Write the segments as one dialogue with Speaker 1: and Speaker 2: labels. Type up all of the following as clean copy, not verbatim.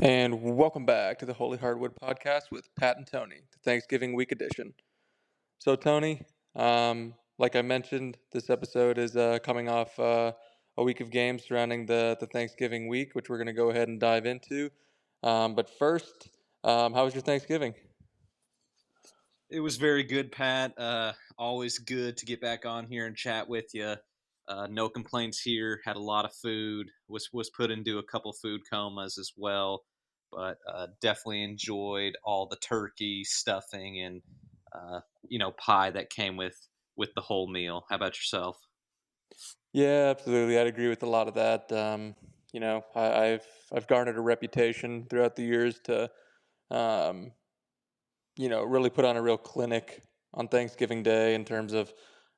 Speaker 1: And welcome back to the Holy Hardwood podcast with Pat and Tony, the Thanksgiving week edition. So, Tony, like I mentioned, this episode is coming off a week of games surrounding the Thanksgiving week, which we're going to go ahead and dive into. But first, how was your Thanksgiving?
Speaker 2: It was very good, Pat. Always good to get back on here and chat with you. No complaints here. Had a lot of food. Was put into a couple food comas as well, but definitely enjoyed all the turkey stuffing and pie that came with the whole meal. How about yourself?
Speaker 1: Yeah, absolutely. I'd agree with a lot of that. I've garnered a reputation throughout the years to um, really put on a real clinic on Thanksgiving Day in terms of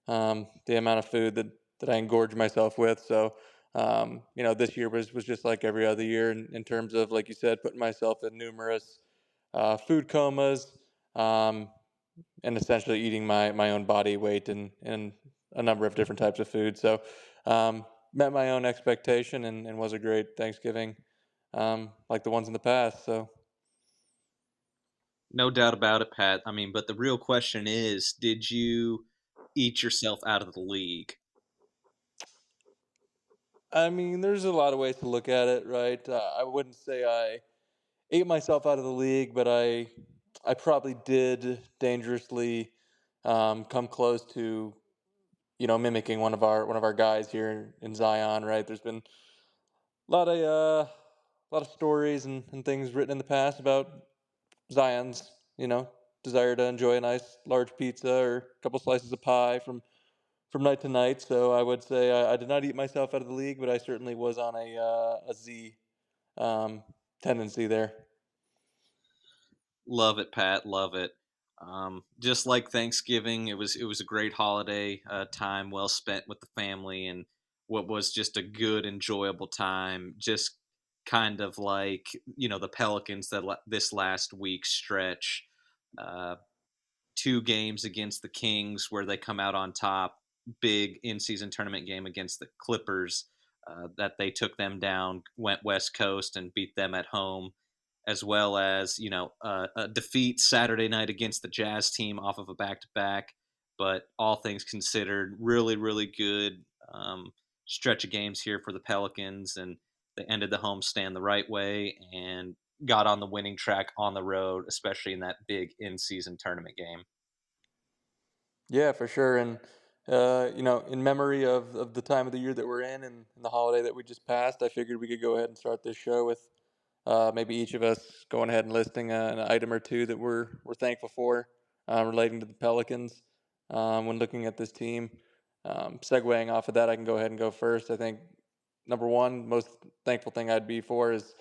Speaker 1: the amount of food that I engorge myself with. So, this year was just like every other year in terms of, like you said, putting myself in numerous food comas and essentially eating my own body weight in a number of different types of food. So, met my own expectation and was a great Thanksgiving like the ones in the past. So,
Speaker 2: No doubt about it, Pat. I mean, but the real question is, did you eat yourself out of the league?
Speaker 1: I mean, there's a lot of ways to look at it, right? I wouldn't say I ate myself out of the league, but I probably did dangerously come close to mimicking one of our guys here in Zion, right? There's been a lot of stories and things written in the past about Zion's desire to enjoy a nice large pizza or a couple slices of pie from night to night. So I would say I did not eat myself out of the league, but I certainly was on a Z um, tendency there.
Speaker 2: Love it, Pat. Love it. Just like Thanksgiving, it was a great holiday time, well spent with the family, and what was just a good, enjoyable time. Just kind of like the Pelicans this last week stretch. Uh, Two games against the Kings where they come out on top. Big in-season tournament game against the Clippers that they took them down, went West Coast and beat them at home, as well as a defeat Saturday night against the Jazz team off of a back-to-back. But all things considered, really really good stretch of games here for the Pelicans, and they ended the homestand the right way and got on the winning track on the road, especially in that big in-season tournament game.
Speaker 1: Yeah, for sure. And in memory of the time of the year that we're in and the holiday that we just passed, I figured we could go ahead and start this show with maybe each of us going ahead and listing an item or two that we're thankful for relating to the Pelicans when looking at this team. Segueing off of that, I can go ahead and go first. I think number one, most thankful thing I'd be for is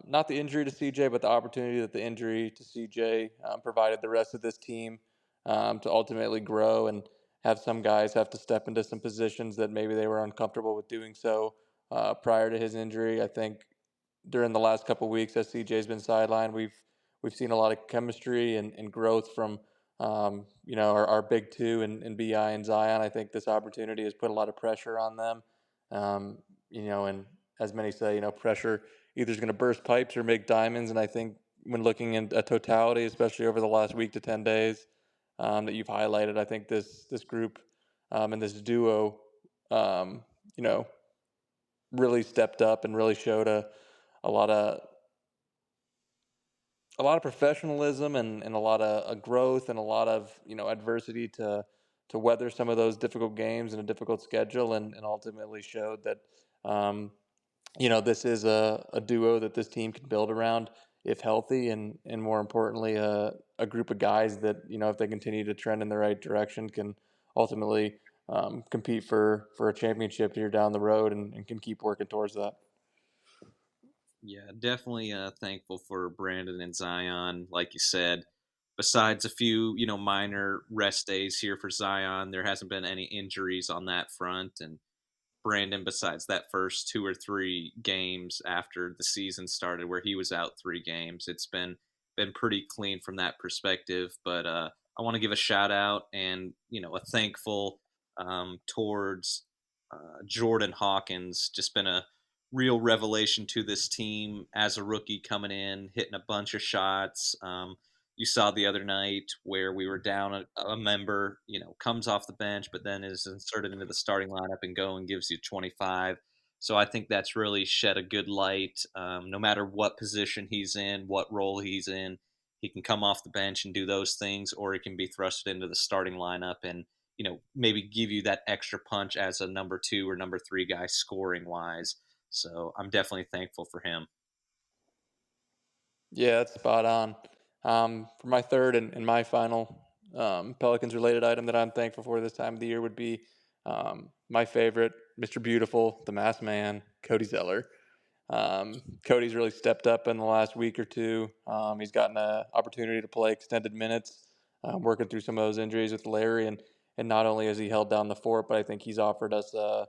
Speaker 1: not the injury to CJ, but the opportunity that the injury to CJ provided the rest of this team to ultimately grow and have some guys have to step into some positions that maybe they were uncomfortable with doing so prior to his injury. I think during the last couple of weeks as CJ's been sidelined, we've seen a lot of chemistry and growth from our big two and Bi and Zion. I think this opportunity has put a lot of pressure on them. And as many say, pressure either is going to burst pipes or make diamonds. And I think when looking at a totality, especially over the last week to 10 days that you've highlighted, I think this group and this duo, um, you know, really stepped up and really showed a lot of a lot of professionalism and a lot of growth and a lot of adversity to weather some of those difficult games and a difficult schedule and ultimately showed that um, this is a duo that this team can build around if healthy and more importantly a group of guys that if they continue to trend in the right direction can ultimately compete for a championship here down the road and can keep working towards that.
Speaker 2: Yeah, definitely thankful for Brandon and Zion. Like you said, besides a few, minor rest days here for Zion, there hasn't been any injuries on that front. And Brandon, besides that first two or three games after the season started, where he was out 3 games, it's been pretty clean from that perspective. But I want to give a shout out and a thankful towards Jordan Hawkins. Just been a real revelation to this team as a rookie coming in, hitting a bunch of shots. You saw the other night where we were down a member, comes off the bench, but then is inserted into the starting lineup and go and gives you 25. So I think that's really shed a good light. No matter what position he's in, what role he's in, he can come off the bench and do those things, or he can be thrusted into the starting lineup and maybe give you that extra punch as a number two or number three guy scoring wise. So I'm definitely thankful for him.
Speaker 1: Yeah, that's spot on. For my third and my final Pelicans related item that I'm thankful for this time of the year would be my favorite, Mr. Beautiful, the masked man, Cody Zeller. Cody's really stepped up in the last week or two. He's gotten an opportunity to play extended minutes, working through some of those injuries with Larry, and not only has he held down the fort, but I think he's offered us a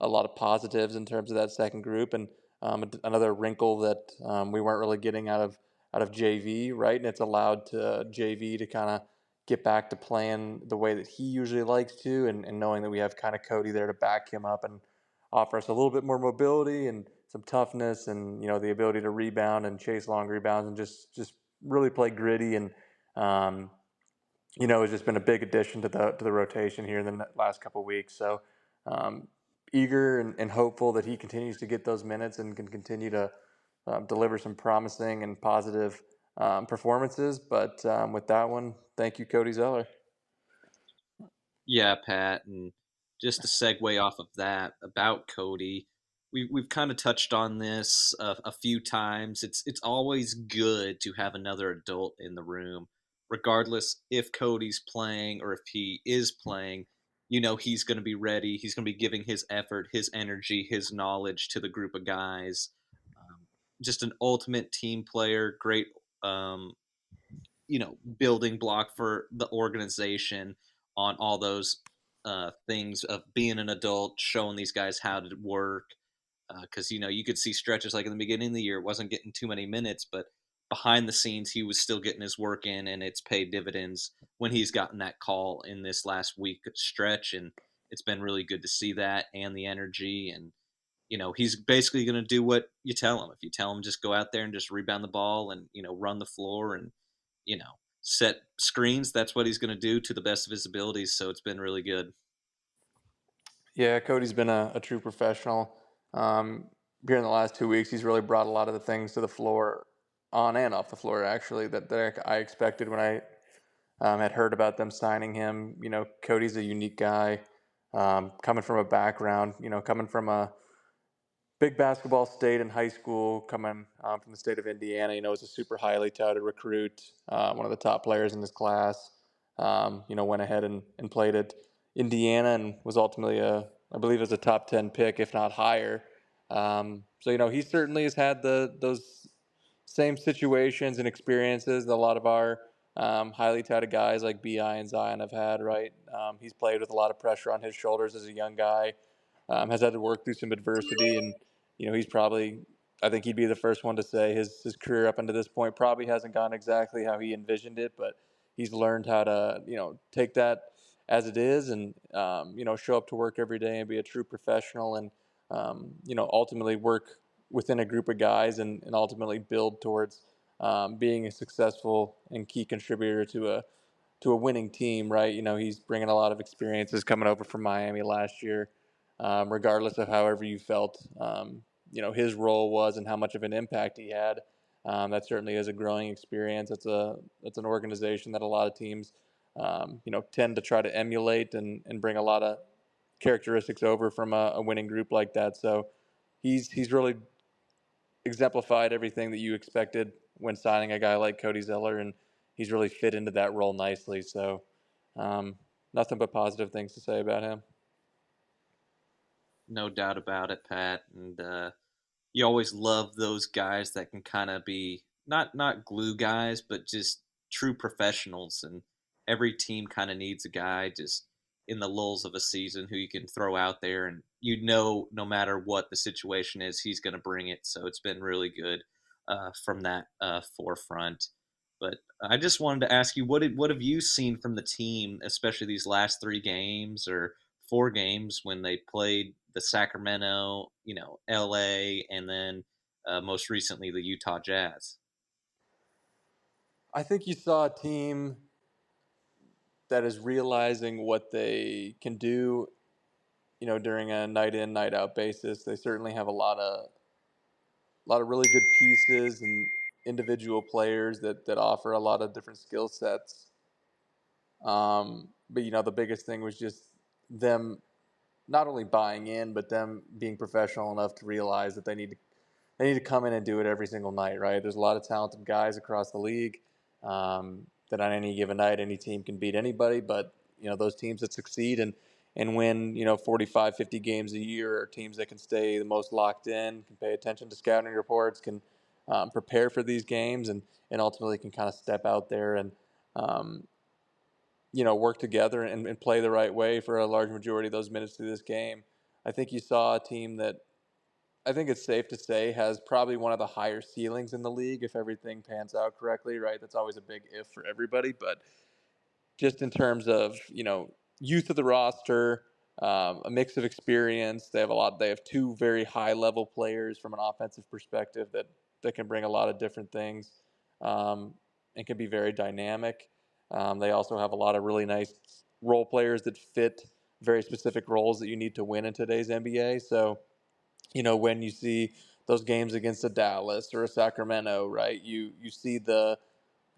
Speaker 1: lot of positives in terms of that second group, and another wrinkle that we weren't really getting out of JV, right? And it's allowed to JV to kind of get back to playing the way that he usually likes to, and knowing that we have kind of Cody there to back him up and offer us a little bit more mobility and some toughness, and the ability to rebound and chase long rebounds and just really play gritty, and um, it's just been a big addition to the rotation here in the last couple of weeks. So um, eager and hopeful that he continues to get those minutes and can continue to deliver some promising and positive performances. But with that one, thank you, Cody Zeller.
Speaker 2: Yeah, Pat, and just to segue off of that about Cody, we've kind of touched on this a few times. It's always good to have another adult in the room, regardless if Cody's playing or if he is playing. He's going to be ready. He's going to be giving his effort, his energy, his knowledge to the group of guys. Um, just an ultimate team player, great building block for the organization on all those things of being an adult, showing these guys how to work. Because you could see stretches like in the beginning of the year, wasn't getting too many minutes, but behind the scenes, he was still getting his work in, and it's paid dividends when he's gotten that call in this last week stretch, and it's been really good to see that and the energy. And he's basically going to do what you tell him. If you tell him just go out there and just rebound the ball and run the floor and set screens, that's what he's going to do to the best of his abilities. So it's been really good.
Speaker 1: Yeah, Cody's been a true professional. Um, Here in the last 2 weeks, he's really brought a lot of the things to the floor, on and off the floor, actually, that I expected when I had heard about them signing him. Cody's a unique guy, coming from a background, coming from a big basketball state in high school, coming from the state of Indiana. Was a super highly touted recruit, one of the top players in his class. Went ahead and played at Indiana and was ultimately I believe, it was a top 10 pick, if not higher. So he certainly has had those same situations and experiences that a lot of our highly touted guys like Bi and Zion have had. Right, he's played with a lot of pressure on his shoulders as a young guy. Has had to work through some adversity, and he's probably, I think he'd be the first one to say his career up until this point probably hasn't gone exactly how he envisioned it, but he's learned how to take that as it is, and show up to work every day and be a true professional, and ultimately work within a group of guys, and ultimately build towards being a successful and key contributor to a winning team, right? He's bringing a lot of experiences coming over from Miami last year. Regardless of however you felt, his role was and how much of an impact he had. That certainly is a growing experience. It's an organization that a lot of teams, tend to try to emulate and bring a lot of characteristics over from a winning group like that. So he's really exemplified everything that you expected when signing a guy like Cody Zeller, and he's really fit into that role nicely. So, nothing but positive things to say about him.
Speaker 2: No doubt about it, Pat. And you always love those guys that can kind of be not glue guys, but just true professionals. And every team kind of needs a guy just in the lulls of a season who you can throw out there, and no matter what the situation is, he's going to bring it. So it's been really good from that forefront. But I just wanted to ask you, what have you seen from the team, especially these last three games or 4 games when they played the Sacramento, LA, and then most recently the Utah Jazz.
Speaker 1: I think you saw a team that is realizing what they can do, during a night in, night out basis. They certainly have a lot of really good pieces and individual players that offer a lot of different skill sets. But the biggest thing was just them not only buying in, but them being professional enough to realize that they need to come in and do it every single night, right? There's a lot of talented guys across the league, that on any given night, any team can beat anybody. But those teams that succeed and win 45, 50 games a year are teams that can stay the most locked in, can pay attention to scouting reports, can prepare for these games, and ultimately can kind of step out there and um, work together and play the right way for a large majority of those minutes through this game. I think you saw a team that I think it's safe to say has probably one of the higher ceilings in the league if everything pans out correctly, right? That's always a big if for everybody, but just in terms of youth of the roster, a mix of experience. They have a lot. They have two very high level players from an offensive perspective that can bring a lot of different things, um, and can be very dynamic. They also have a lot of really nice role players that fit very specific roles that you need to win in today's NBA. So when you see those games against a Dallas or a Sacramento, right? You see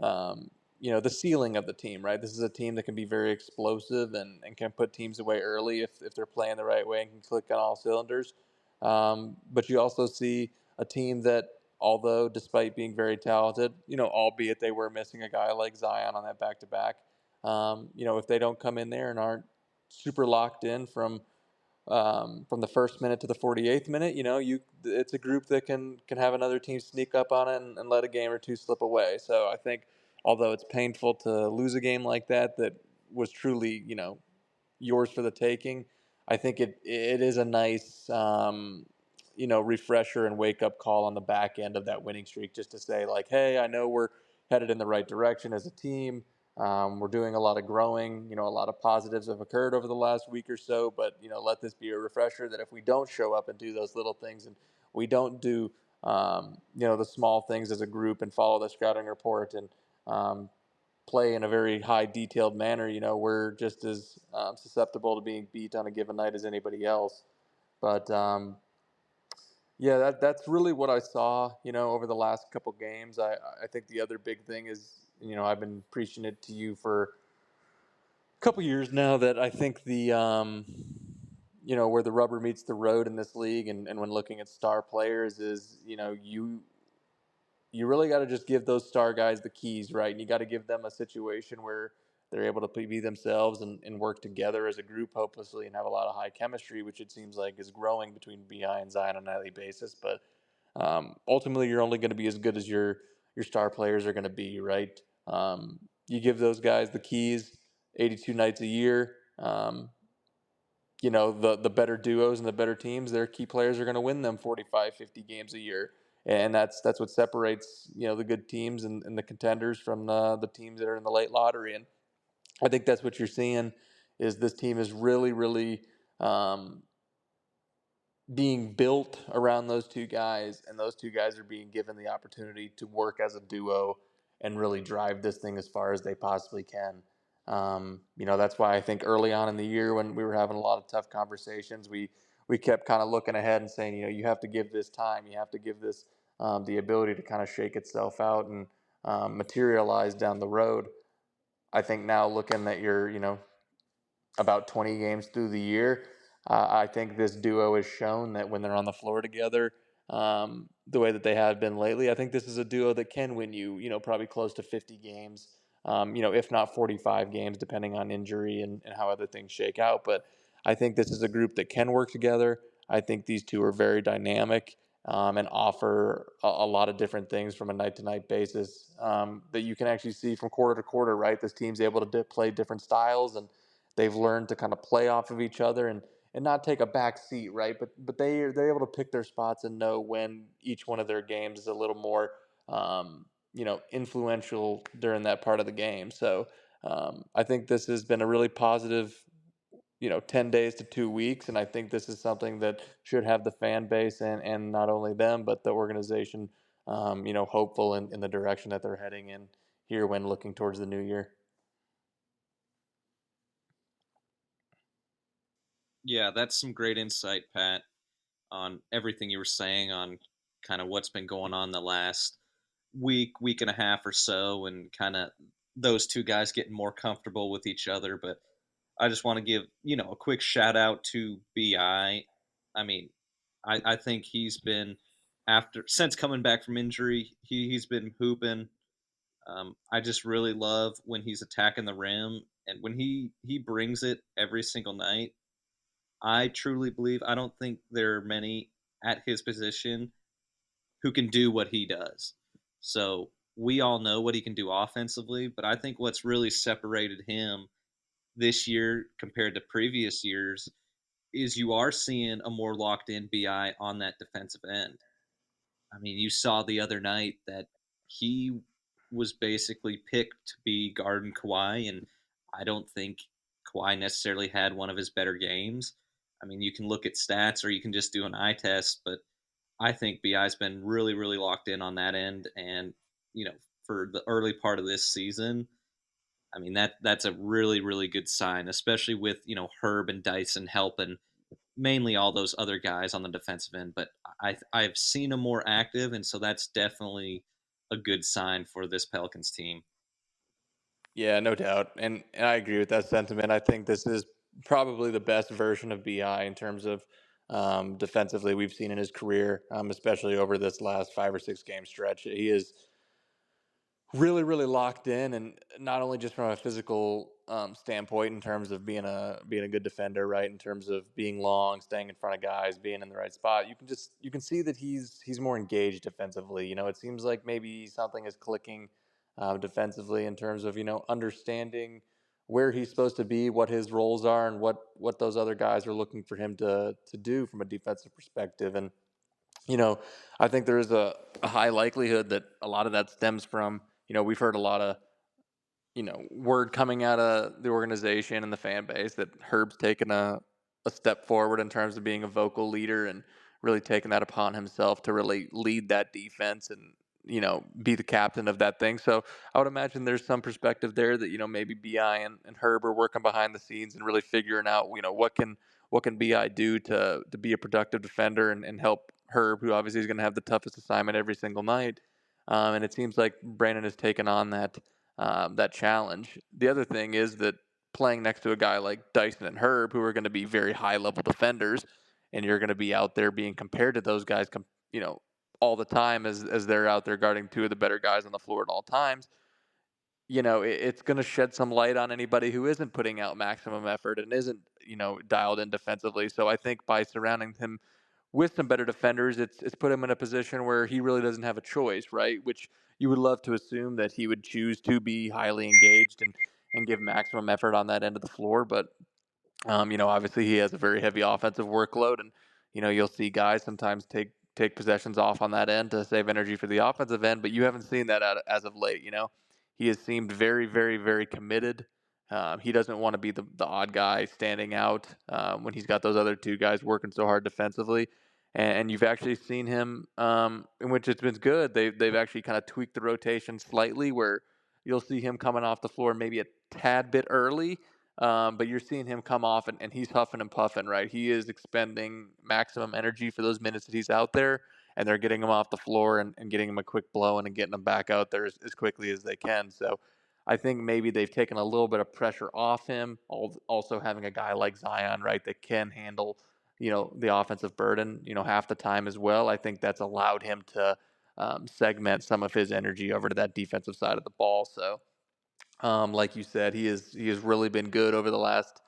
Speaker 1: um, the ceiling of the team, right? This is a team that can be very explosive and can put teams away early if they're playing the right way and can click on all cylinders. But you also see a team that, although despite being very talented, albeit they were missing a guy like Zion on that back to back, if they don't come in there and aren't super locked in from the first minute to the 48th minute, it's a group that can have another team sneak up on it and let a game or two slip away. So I think, although it's painful to lose a game like that was truly yours for the taking. I think it is a nice refresher and wake up call on the back end of that winning streak, just to say like, hey, I know we're headed in the right direction as a team. We're doing a lot of growing. A lot of positives have occurred over the last week or so, but let this be a refresher that if we don't show up and do those little things, and we don't do the small things as a group and follow the scouting report and play in a very high detailed manner, we're just as susceptible to being beat on a given night as anybody else. But yeah, that's really what I saw, over the last couple games. I think the other big thing is, I've been preaching it to you for a couple years now that I think where the rubber meets the road in this league, and when looking at star players is, you really got to just give those star guys the keys, right? And you got to give them a situation where they're able to be themselves and work together as a group, hopelessly, and have a lot of high chemistry, which it seems like is growing between Bi and Zion on a nightly basis. But ultimately, you're only going to be as good as your star players are going to be, right? You give those guys the keys 82 nights a year. The better duos and the better teams, their key players are going to win them 45, 50 games a year, and that's what separates the good teams and the contenders from the teams that are in the late lottery. And I think that's what you're seeing is this team is really, really being built around those two guys, and those two guys are being given the opportunity to work as a duo and really drive this thing as far as they possibly can. That's why I think early on in the year when we were having a lot of tough conversations, we kept kind of looking ahead and saying, you have to give this time, you have to give this the ability to kind of shake itself out and materialize down the road. I think now looking at your, about 20 games through the year. I think this duo has shown that when they're on the floor together, the way that they have been lately, I think this is a duo that can win you, probably close to 50 games, if not 45 games, depending on injury and how other things shake out. But I think this is a group that can work together. I think these two are very dynamic, and offer a lot of different things from a night to night basis, that you can actually see from quarter to quarter, right? This team's able to play different styles, and they've learned to kind of play off of each other and not take a back seat, right? But they're able to pick their spots and know when each one of their games is a little more influential during that part of the game. So I think this has been a really positive 10 days to 2 weeks. And I think this is something that should have the fan base and not only them, but the organization, hopeful in the direction that they're heading in here when looking towards the new year.
Speaker 2: Yeah, that's some great insight, Pat, on everything you were saying on kind of what's been going on the last week and a half or so, and kind of those two guys getting more comfortable with each other. But I just want to give a quick shout out to Bi. I mean, I think he's been after since coming back from injury, he's been hooping. I just really love when he's attacking the rim and when he brings it every single night. I truly believe I don't think there are many at his position who can do what he does. So we all know what he can do offensively, but I think what's really separated him this year compared to previous years is you are seeing a more locked in BI on that defensive end. I mean, you saw the other night that he was basically picked to be guarding Kawhi, and I don't think Kawhi necessarily had one of his better games. I mean, you can look at stats or you can just do an eye test, but I think BI's been really, really locked in on that end. And, for the early part of this season, I mean, that's a really, really good sign, especially with, Herb and Dyson helping mainly all those other guys on the defensive end, but I've seen him more active, and so that's definitely a good sign for this Pelicans team.
Speaker 1: Yeah, no doubt. And I agree with that sentiment. I think this is probably the best version of BI in terms of defensively we've seen in his career, especially over this last 5 or 6 game stretch. He is really, really locked in, and not only just from a physical standpoint in terms of being a good defender, right? In terms of being long, staying in front of guys, being in the right spot. You can see that he's more engaged defensively. It seems like maybe something is clicking defensively in terms of understanding where he's supposed to be, what his roles are, and what those other guys are looking for him to do from a defensive perspective. And you know, I think there is a high likelihood that a lot of that stems from, we've heard a lot of, word coming out of the organization and the fan base that Herb's taken a step forward in terms of being a vocal leader and really taking that upon himself to really lead that defense and, be the captain of that thing. So I would imagine there's some perspective there that, maybe BI and Herb are working behind the scenes and really figuring out, what can BI do to be a productive defender and help Herb, who obviously is going to have the toughest assignment every single night. And it seems like Brandon has taken on that challenge. The other thing is that playing next to a guy like Dyson and Herb, who are going to be very high level defenders, and you're going to be out there being compared to those guys, all the time as they're out there guarding two of the better guys on the floor at all times. It's going to shed some light on anybody who isn't putting out maximum effort and isn't, dialed in defensively. So I think by surrounding him with some better defenders, it's put him in a position where he really doesn't have a choice, right? Which you would love to assume that he would choose to be highly engaged and give maximum effort on that end of the floor. But obviously he has a very heavy offensive workload, and you'll see guys sometimes take possessions off on that end to save energy for the offensive end. But you haven't seen that as of late. He has seemed very, very, very committed. He doesn't want to be the odd guy standing out when he's got those other two guys working so hard defensively. And you've actually seen him, in which it's been good. They've actually kind of tweaked the rotation slightly, where you'll see him coming off the floor maybe a tad bit early, but you're seeing him come off and he's huffing and puffing, right? He is expending maximum energy for those minutes that he's out there, and they're getting him off the floor and getting him a quick blow and getting him back out there as quickly as they can. So I think maybe they've taken a little bit of pressure off him. Also having a guy like Zion, right, that can handle, the offensive burden, half the time as well. I think that's allowed him to segment some of his energy over to that defensive side of the ball. So like you said, he has really been good over the last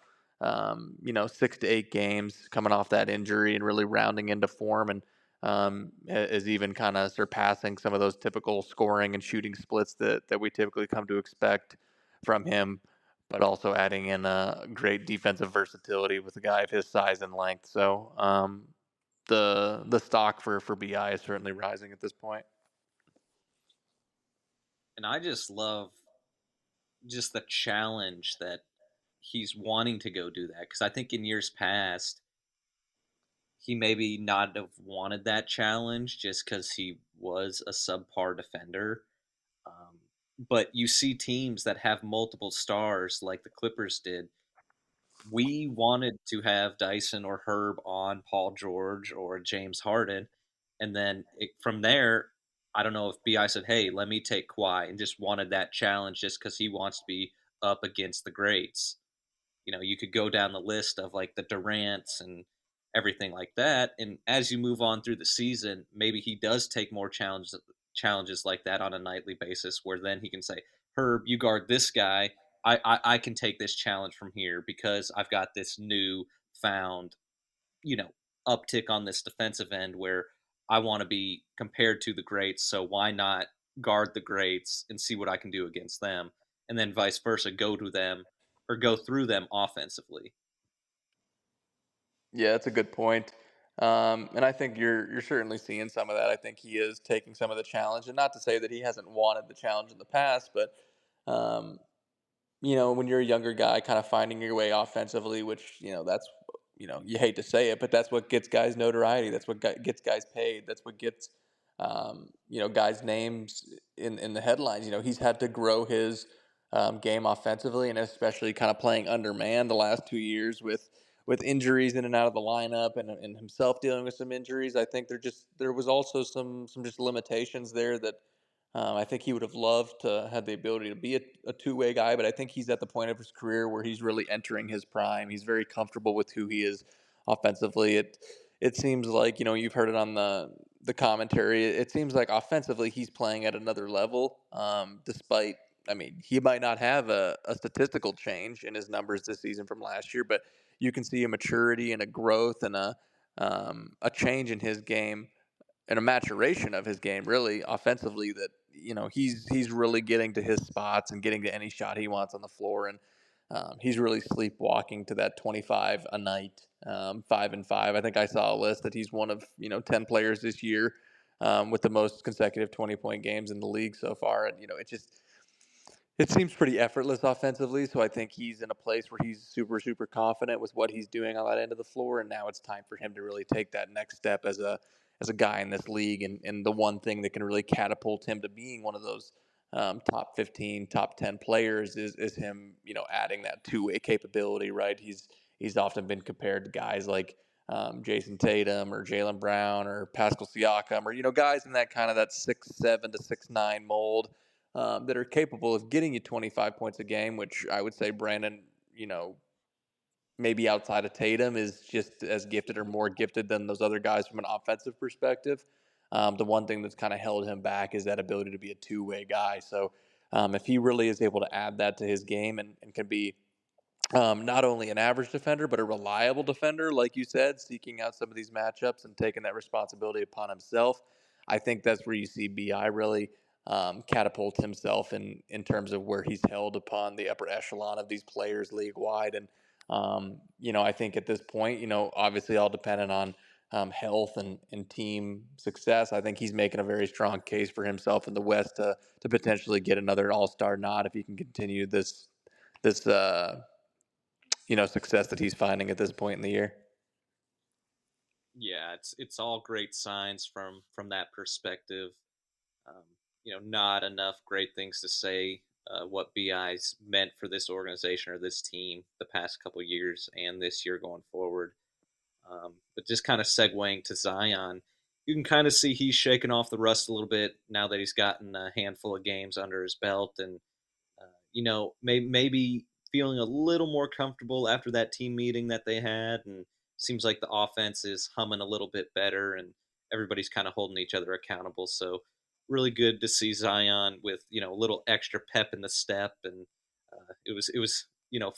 Speaker 1: 6 to 8 games, coming off that injury and really rounding into form, and is even kind of surpassing some of those typical scoring and shooting splits that we typically come to expect from him. But also adding in a great defensive versatility with a guy of his size and length. So the stock for Bi is certainly rising at this point.
Speaker 2: And I just love just the challenge that he's wanting to go do that because I think in years past he maybe not have wanted that challenge just because he was a subpar defender. Um, but you see teams that have multiple stars like the Clippers did. We wanted to have Dyson or Herb on Paul George or James Harden, and then from there, I don't know if Bi said, "Hey, let me take Kawhi," and just wanted that challenge just because he wants to be up against the greats. You could go down the list of like the Durants and everything like that. And as you move on through the season, maybe he does take more challenges like that on a nightly basis, where then he can say, "Herb, you guard this guy. I can take this challenge from here because I've got this new found you know uptick on this defensive end where I want to be compared to the greats. So why not guard the greats and see what I can do against them, and then vice versa, go to them or go through them offensively."
Speaker 1: Yeah, that's a good point. And I think you're certainly seeing some of that. I think he is taking some of the challenge, and not to say that he hasn't wanted the challenge in the past, but um, when you're a younger guy, kind of finding your way offensively, which that's you hate to say it, but that's what gets guys notoriety. That's what gets guys paid. That's what gets guys' names in the headlines. He's had to grow his game offensively, and especially kind of playing undermanned the last 2 years with injuries in and out of the lineup, and himself dealing with some injuries. I think there was also some just limitations there that I think he would have loved to have the ability to be a two-way guy, but I think he's at the point of his career where he's really entering his prime. He's very comfortable with who he is offensively. It seems like you've heard it on the commentary. It seems like offensively he's playing at another level. Despite, I mean, he might not have a statistical change in his numbers this season from last year, but you can see a maturity and a growth and a change in his game and a maturation of his game really offensively that he's really getting to his spots and getting to any shot he wants on the floor, and he's really sleepwalking to that 25 a night, 5 and 5. I think I saw a list that he's one of 10 players this year with the most consecutive 20-point games in the league so far, and it seems pretty effortless offensively, so I think he's in a place where he's super, super confident with what he's doing on that end of the floor, and now it's time for him to really take that next step as a guy in this league, and the one thing that can really catapult him to being one of those top 15, top 10 players is him, adding that two-way capability, right? He's often been compared to guys like Jason Tatum or Jalen Brown or Pascal Siakam or guys in that kind of that 6'7" to 6'9" mold that are capable of getting you 25 points a game, which I would say Brandon, maybe outside of Tatum, is just as gifted or more gifted than those other guys from an offensive perspective. The one thing that's kind of held him back is that ability to be a two-way guy. So if he really is able to add that to his game and can be not only an average defender, but a reliable defender, like you said, seeking out some of these matchups and taking that responsibility upon himself. I think that's where you see Bi really catapult himself in terms of where he's held upon the upper echelon of these players league wide. And I think at this point, obviously all dependent on health and team success. I think he's making a very strong case for himself in the West to potentially get another All Star nod if he can continue this success that he's finding at this point in the year.
Speaker 2: Yeah, it's all great signs from that perspective. Um, not enough great things to say what Bi's meant for this organization or this team the past couple years and this year going forward. But just kind of segueing to Zion, you can kind of see he's shaking off the rust a little bit now that he's gotten a handful of games under his belt, and maybe feeling a little more comfortable after that team meeting that they had, and seems like the offense is humming a little bit better, and everybody's kind of holding each other accountable. So really good to see Zion with a little extra pep in the step, and it was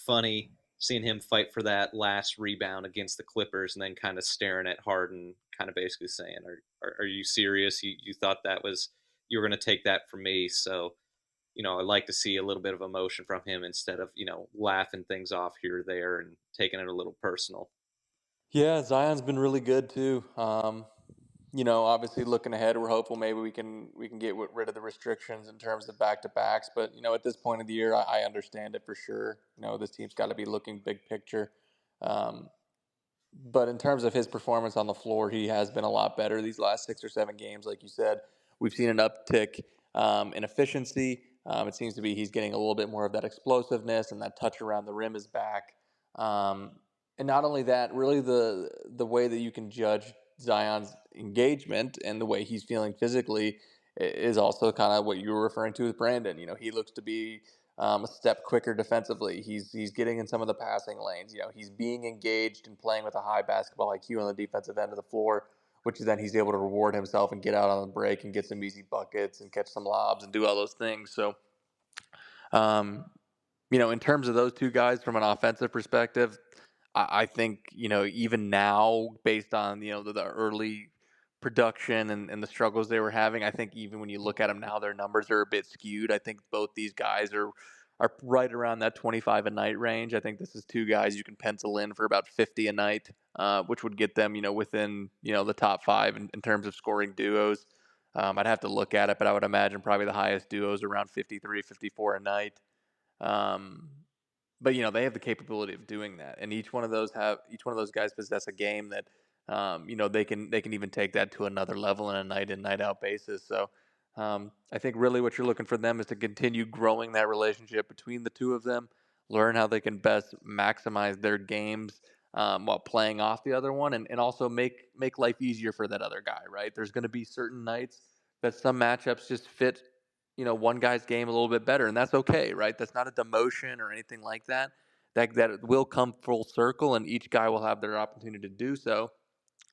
Speaker 2: funny seeing him fight for that last rebound against the Clippers, and then kind of staring at Harden, kind of basically saying, "Are you serious? You thought that was you were going to take that from me?" So I like to see a little bit of emotion from him instead of, laughing things off here or there and taking it a little personal.
Speaker 1: Yeah, Zion's been really good too. Obviously looking ahead, we're hopeful maybe we can get rid of the restrictions in terms of back to backs. But at this point of the year, I understand it for sure. This team's got to be looking big picture. Um, but in terms of his performance on the floor, he has been a lot better these last 6 or 7 games. Like you said, we've seen an uptick in efficiency. It seems to be he's getting a little bit more of that explosiveness, and that touch around the rim is back. And not only that, really the way that you can judge Zion's engagement and the way he's feeling physically is also kind of what you were referring to with Brandon. He looks to be a step quicker defensively. He's getting in some of the passing lanes. He's being engaged and playing with a high basketball IQ on the defensive end of the floor, which then he's able to reward himself and get out on the break and get some easy buckets and catch some lobs and do all those things. So, um, in terms of those two guys from an offensive perspective, I think, even now, based on, the early production and the struggles they were having, I think even when you look at them now, their numbers are a bit skewed. I think both these guys are right around that 25 a night range. I think this is two guys you can pencil in for about 50 a night, which would get them, within, the top five in terms of scoring duos. I'd have to look at it, but I would imagine probably the highest duos around 53, 54 a night. Um, but they have the capability of doing that, and each one of those guys possess a game that they can even take that to another level on a night in night out basis. So I think really what you're looking for them is to continue growing that relationship between the two of them, learn how they can best maximize their games while playing off the other one, and also make life easier for that other guy. Right? There's going to be certain nights that some matchups just fit one guy's game a little bit better, and that's okay, right? That's not a demotion or anything like that. That will come full circle, and each guy will have their opportunity to do so.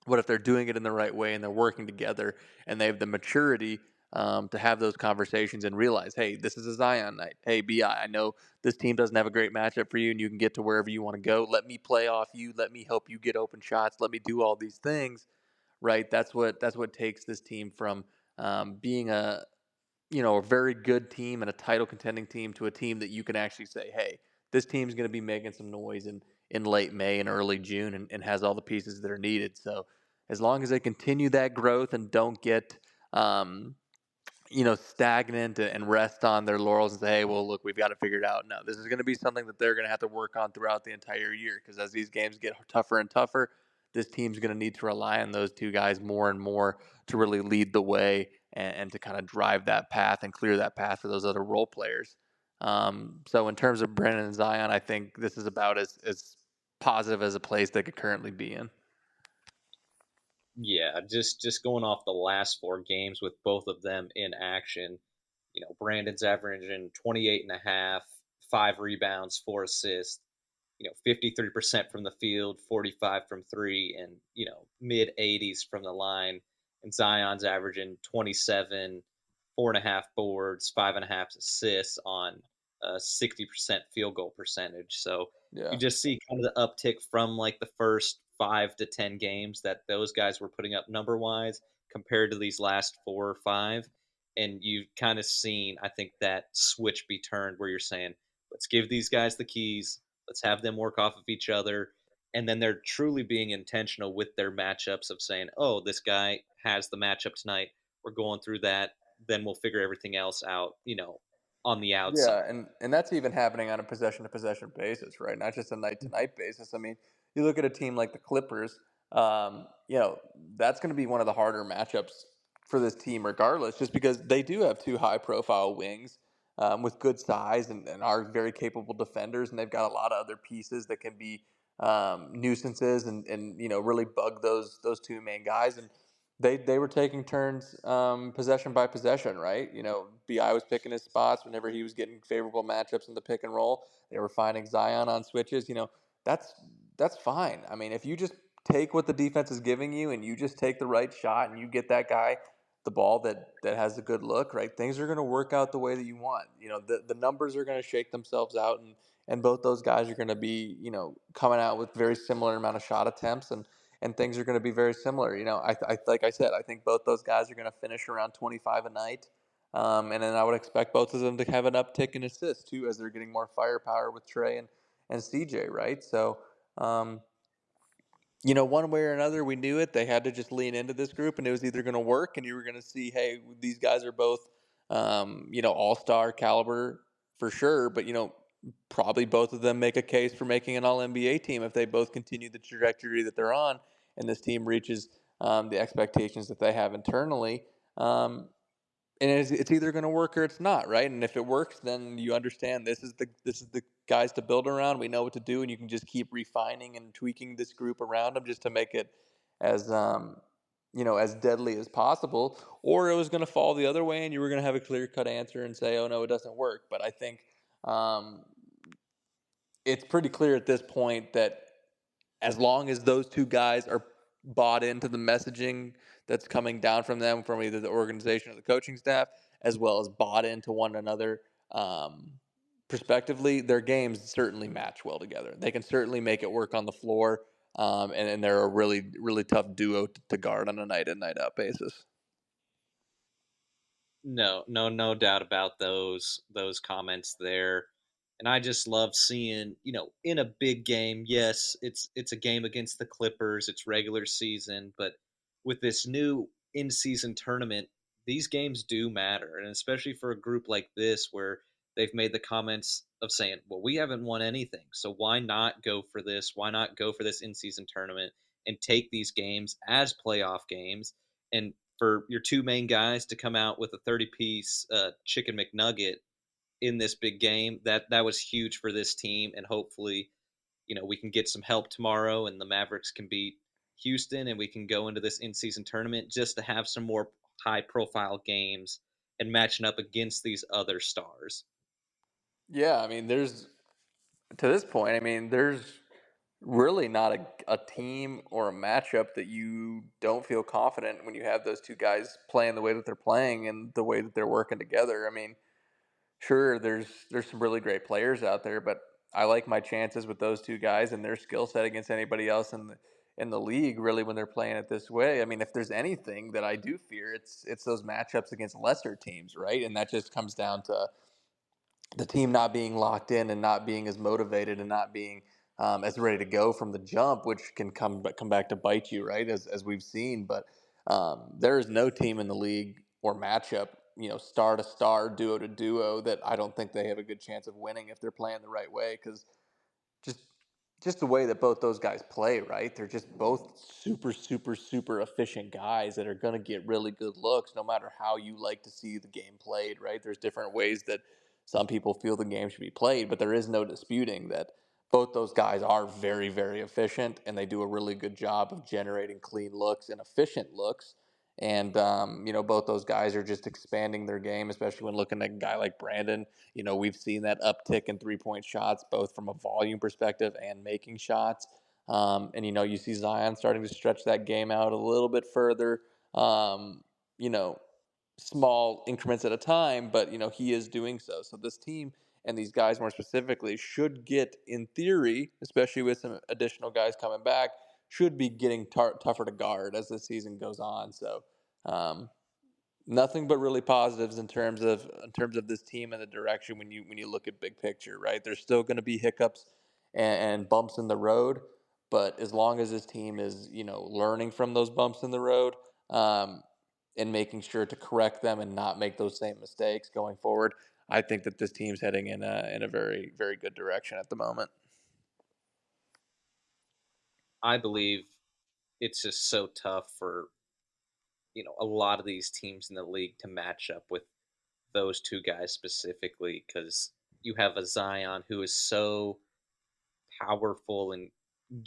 Speaker 1: What if they're doing it in the right way and they're working together and they have the maturity to have those conversations and realize, hey, this is a Zion night. Hey, Bi, I know this team doesn't have a great matchup for you, and you can get to wherever you want to go. Let me play off you. Let me help you get open shots. Let me do all these things. Right? That's what takes this team from being a very good team and a title contending team to a team that you can actually say, hey, this team's going to be making some noise in late May and early June, and has all the pieces that are needed. So as long as they continue that growth and don't get, um, stagnant and rest on their laurels and say, hey, well, look, we've got to figure it out. No, this is going to be something that they're going to have to work on throughout the entire year, because as these games get tougher and tougher, this team's going to need to rely on those two guys more and more to really lead the way and to kind of drive that path and clear that path for those other role players. So in terms of Brandon and Zion, I think this is about as positive as a place they could currently be in.
Speaker 2: Yeah, just going off the last four games with both of them in action, Brandon's averaging 28 and a half, 5 rebounds, 4 assists, 53% from the field, 45 from three, and, mid 80s from the line. And Zion's averaging 27, 4.5 boards, 5.5 assists on a 60% field goal percentage. So you
Speaker 1: Yeah.
Speaker 2: just see kind of the uptick from like the first 5 to 10 games that those guys were putting up number wise compared to these last 4 or 5. And you've kind of seen, I think, that switch be turned where you're saying, let's give these guys the keys. Let's have them work off of each other. And then they're truly being intentional with their matchups of saying, oh, this guy has the matchup tonight. We're going through that. Then we'll figure everything else out, on the
Speaker 1: Yeah,
Speaker 2: outside.
Speaker 1: and that's even happening on a possession to possession basis, right? Not just a night to night basis. I mean, you look at a team like the Clippers. That's going to be one of the harder matchups for this team, regardless, just because they do have two high profile wings with good size and are very capable defenders, and they've got a lot of other pieces that can be nuisances and really bug those two main guys. And they were taking turns possession by possession, right? Bi was picking his spots whenever he was getting favorable matchups in the pick and roll. They were finding Zion on switches. That's that's fine. I mean, if you just take what the defense is giving you and you just take the right shot and you get that guy the ball that has a good look, right? Things are going to work out the way that you want. The numbers are going to shake themselves out, and both those guys are going to be, coming out with very similar amount of shot attempts, and things are going to be very similar. I like I said, I think both those guys are going to finish around 25 a night. And then I would expect both of them to have an uptick in assists too, as they're getting more firepower with Trey and CJ, right? So, um, one way or another, we knew it. They had to just lean into this group, and it was either going to work, and you were going to see, hey, these guys are both, all star caliber for sure. But probably both of them make a case for making an All NBA team if they both continue the trajectory that they're on, and this team reaches the expectations that they have internally. And it's either going to work or it's not, right? And if it works, then you understand this is the guys to build around. We know what to do, and you can just keep refining and tweaking this group around them just to make it as as deadly as possible. Or it was going to fall the other way, and you were going to have a clear cut answer and say, "Oh no, it doesn't work." But I think um, it's pretty clear at this point that as long as those two guys are bought into the messaging that's coming down from them, from either the organization or the coaching staff, as well as bought into one another, um, prospectively, their games certainly match well together. They can certainly make it work on the floor, and they're a really, really tough duo to guard on a night in, night out basis.
Speaker 2: No, no, no doubt about those comments there. And I just love seeing, in a big game, yes, it's a game against the Clippers, it's regular season, but with this new in-season tournament, these games do matter. And especially for a group like this where they've made the comments of saying, "Well, we haven't won anything. So why not go for this? Why not go for this in-season tournament and take these games as playoff games?" And for your two main guys to come out with a 30-piece chicken McNugget in this big game, that was huge for this team. And hopefully, we can get some help tomorrow, and the Mavericks can beat Houston, and we can go into this in-season tournament just to have some more high-profile games and matching up against these other stars.
Speaker 1: Yeah, I mean, there's to this point, I mean, there's really not a team or a matchup that you don't feel confident when you have those two guys playing the way that they're playing and the way that they're working together. I mean, sure, there's some really great players out there, but I like my chances with those two guys and their skill set against anybody else in the league. Really, when they're playing it this way, I mean, if there's anything that I do fear, it's those matchups against lesser teams, right? And that just comes down to the team not being locked in and not being as motivated and not being as ready to go from the jump, which can come back to bite you, right? As we've seen, but there is no team in the league or matchup, star to star, duo to duo, that I don't think they have a good chance of winning if they're playing the right way. Because just just the way that both those guys play, right? They're just both super, super, super efficient guys that are going to get really good looks no matter how you like to see the game played, right? There's different ways that some people feel the game should be played, but there is no disputing that both those guys are very, very efficient and they do a really good job of generating clean looks and efficient looks. And, both those guys are just expanding their game, especially when looking at a guy like Brandon. We've seen that uptick in 3-point shots, both from a volume perspective and making shots. And you see Zion starting to stretch that game out a little bit further. Um, you know, Small increments at a time, but he is doing so. So this team and these guys more specifically should get, in theory, especially with some additional guys coming back, should be getting tougher to guard as the season goes on. So um, nothing but really positives in terms of this team and the direction when you look at big picture, right? There's still going to be hiccups and bumps in the road, but as long as this team is learning from those bumps in the road, um, and making sure to correct them and not make those same mistakes going forward, I think that this team's heading in a very, very good direction at the moment.
Speaker 2: I believe it's just so tough for, a lot of these teams in the league to match up with those two guys specifically because you have a Zion who is so powerful and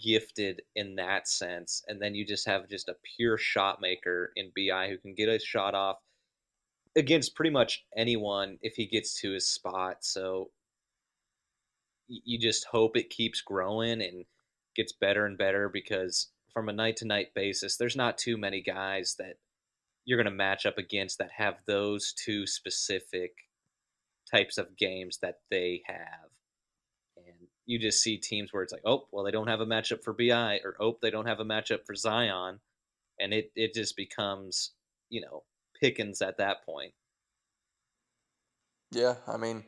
Speaker 2: gifted in that sense, and then you just have just a pure shot maker in Bi who can get a shot off against pretty much anyone if he gets to his spot. So you just hope it keeps growing and gets better and better because from a night to night basis, there's not too many guys that you're going to match up against that have those two specific types of games that they have. And you just see teams where it's like, oh, well, they don't have a matchup for Bi, or oh, they don't have a matchup for Zion, and it just becomes, Pickens at that point.
Speaker 1: Yeah, I mean,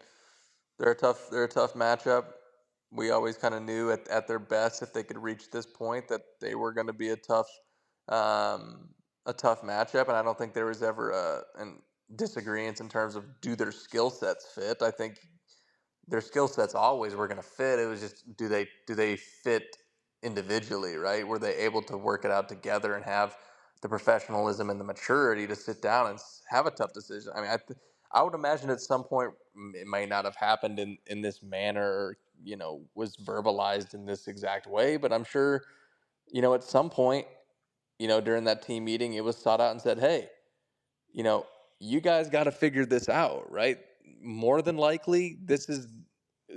Speaker 1: they're a tough matchup We always kind of knew at their best, if they could reach this point, that they were going to be um, a tough matchup. And I don't think there was ever an disagreement in terms of do their skill sets fit. I think their skill sets always were going to fit. It was just do they fit individually, right? Were they able to work it out together and have the professionalism and the maturity to sit down and have a tough decision? I mean, I would imagine at some point it might not have happened in this manner, or, was verbalized in this exact way, but I'm sure, at some point, during that team meeting, it was sought out and said, hey, you know, you guys got to figure this out, right? More than likely, this is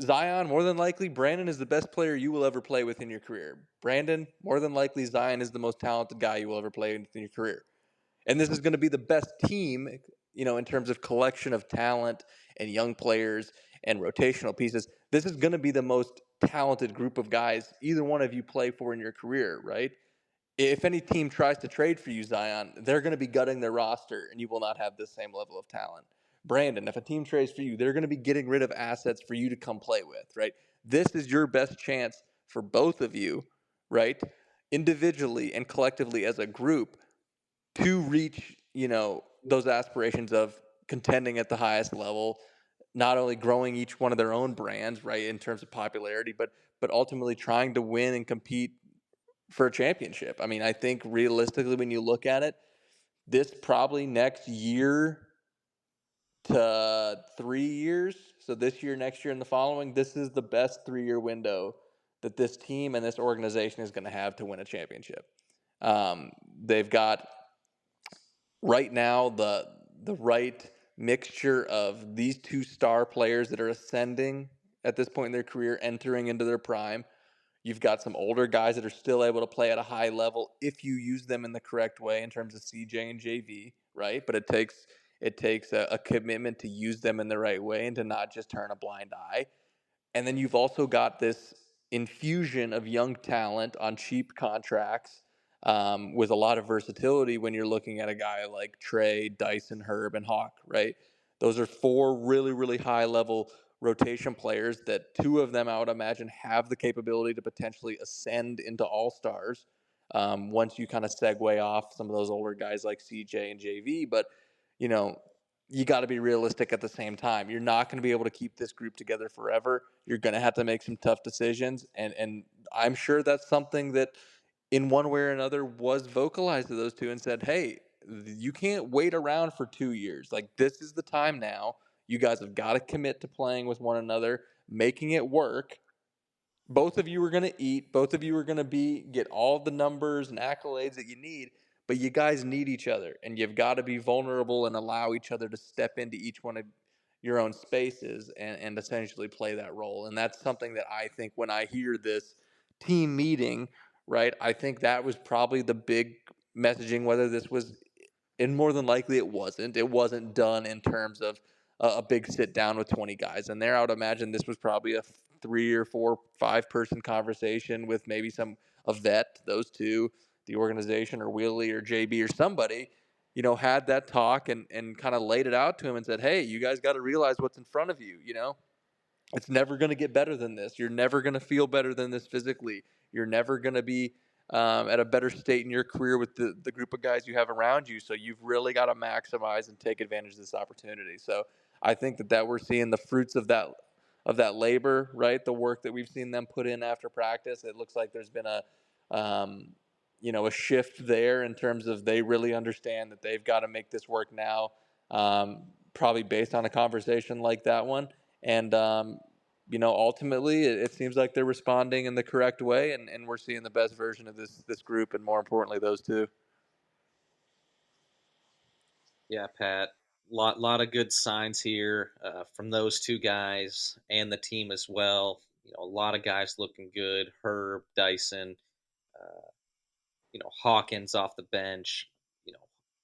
Speaker 1: Zion. More than likely, Brandon is the best player you will ever play with in your career. Brandon, more than likely, Zion is the most talented guy you will ever play with in your career. And this is going to be the best team, in terms of collection of talent and young players and rotational pieces. This is going to be the most talented group of guys either one of you play for in your career, right? If any team tries to trade for you, Zion, they're going to be gutting their roster and you will not have the same level of talent. Brandon, if a team trades for you, they're going to be getting rid of assets for you to come play with, right? This is your best chance for both of you, right? Individually and collectively as a group to reach, those aspirations of contending at the highest level, not only growing each one of their own brands, right, in terms of popularity, but ultimately trying to win and compete for a championship. I mean, I think realistically, when you look at it, this probably next year to 3 years, so this year, next year, and the following, this is the best 3 year window that this team and this organization is going to have to win a championship. They've got right now the right mixture of these two star players that are ascending at this point in their career, entering into their prime. You've got some older guys that are still able to play at a high level if you use them in the correct way in terms of CJ and JV, right? But it takes a commitment to use them in the right way and to not just turn a blind eye. And then you've also got this infusion of young talent on cheap contracts, with a lot of versatility when you're looking at a guy like Trey, Dyson, Herb, and Hawk, right? Those are four really, really high level rotation players that two of them, I would imagine, have the capability to potentially ascend into all stars, once you kind of segue off some of those older guys like CJ and JV. But, you know, you got to be realistic at the same time. You're not going to be able to keep this group together forever. You're going to have to make some tough decisions, and I'm sure that's something that, in one way or another, was vocalized to those two and said, "Hey, you can't wait around for 2 years. Like, this is the time now. You guys have got to commit to playing with one another, making it work. Both of you are going to eat. Both of you are going to get all the numbers and accolades that you need, but you guys need each other, and you've got to be vulnerable and allow each other to step into each one of your own spaces and essentially play that role." And that's something that I think when I hear this team meeting, right, I think that was probably the big messaging, whether this was, and more than likely it wasn't. It wasn't done in terms of a big sit down with 20 guys in there. I would imagine this was probably a 3 or 4, 5 person conversation with maybe a vet, those two, the organization, or Willie or JB or somebody, had that talk and kind of laid it out to him and said, hey, you guys got to realize what's in front of you. It's never going to get better than this. You're never going to feel better than this physically. You're never going to be at a better state in your career with the group of guys you have around you. So you've really got to maximize and take advantage of this opportunity. So I think that we're seeing the fruits of that labor, right? The work that we've seen them put in after practice. It looks like there's been um, a shift there in terms of they really understand that they've got to make this work now. Probably based on a conversation like that one. And, ultimately, it seems like they're responding in the correct way, and we're seeing the best version of this group, and more importantly, those two.
Speaker 2: Yeah, Pat. Lot of good signs here from those two guys and the team as well. A lot of guys looking good. Herb, Dyson, uh, Hawkins off the bench. You know,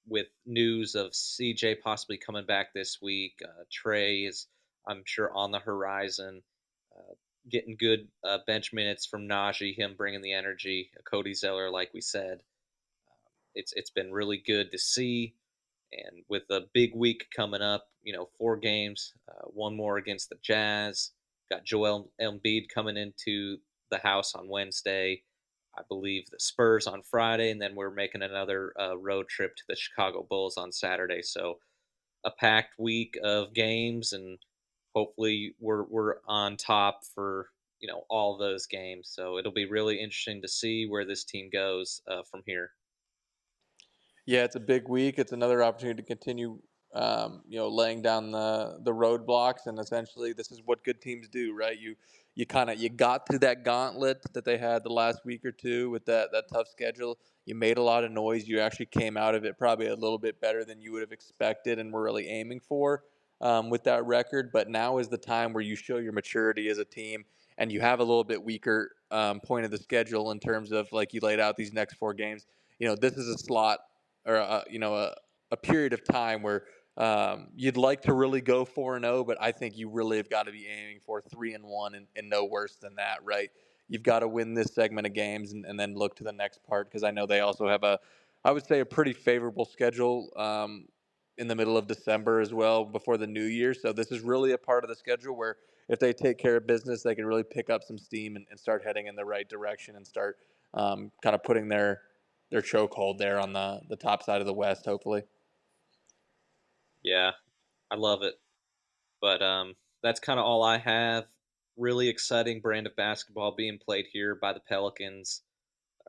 Speaker 2: with news of CJ possibly coming back this week. Trey is, I'm sure, on the horizon. Uh, Getting good bench minutes from Najee, him bringing the energy. Cody Zeller, like we said, it's been really good to see. And with a big week coming up, 4 games, one more against the Jazz. Got Joel Embiid coming into the house on Wednesday. I believe the Spurs on Friday, and then we're making another road trip to the Chicago Bulls on Saturday. So a packed week of games, and hopefully we're on top for all those games. So it'll be really interesting to see where this team goes from here.
Speaker 1: Yeah, it's a big week. It's another opportunity to continue, laying down the roadblocks, and essentially, this is what good teams do, right? You got through that gauntlet that they had the last week or two with that tough schedule. You made a lot of noise. You actually came out of it probably a little bit better than you would have expected, and were really aiming for with that record. But now is the time where you show your maturity as a team, and you have a little bit weaker point of the schedule in terms of like you laid out these next 4 games. This is a slot or a period of time where you'd like to really go 4-0, but I think you really have got to be aiming for 3-1 and no worse than that, right? You've got to win this segment of games and then look to the next part because I know they also have I would say, a pretty favorable schedule in the middle of December as well before the new year. So this is really a part of the schedule where if they take care of business, they can really pick up some steam and start heading in the right direction and start kind of putting their chokehold there on the top side of the West, hopefully.
Speaker 2: Yeah, I love it. But that's kind of all I have. Really exciting brand of basketball being played here by the Pelicans.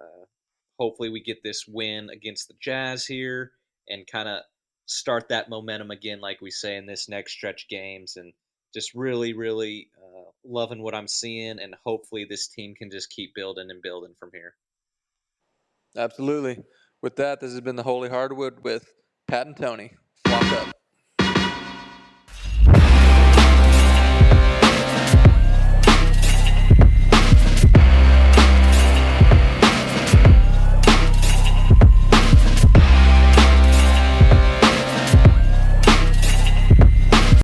Speaker 2: Uh, Hopefully, we get this win against the Jazz here and kind of start that momentum again, like we say in this next stretch games, and just really, really loving what I'm seeing. And hopefully, this team can just keep building and building from here.
Speaker 1: Absolutely. With that, this has been the Holy Hardwood with Pat and Tony. Flock up.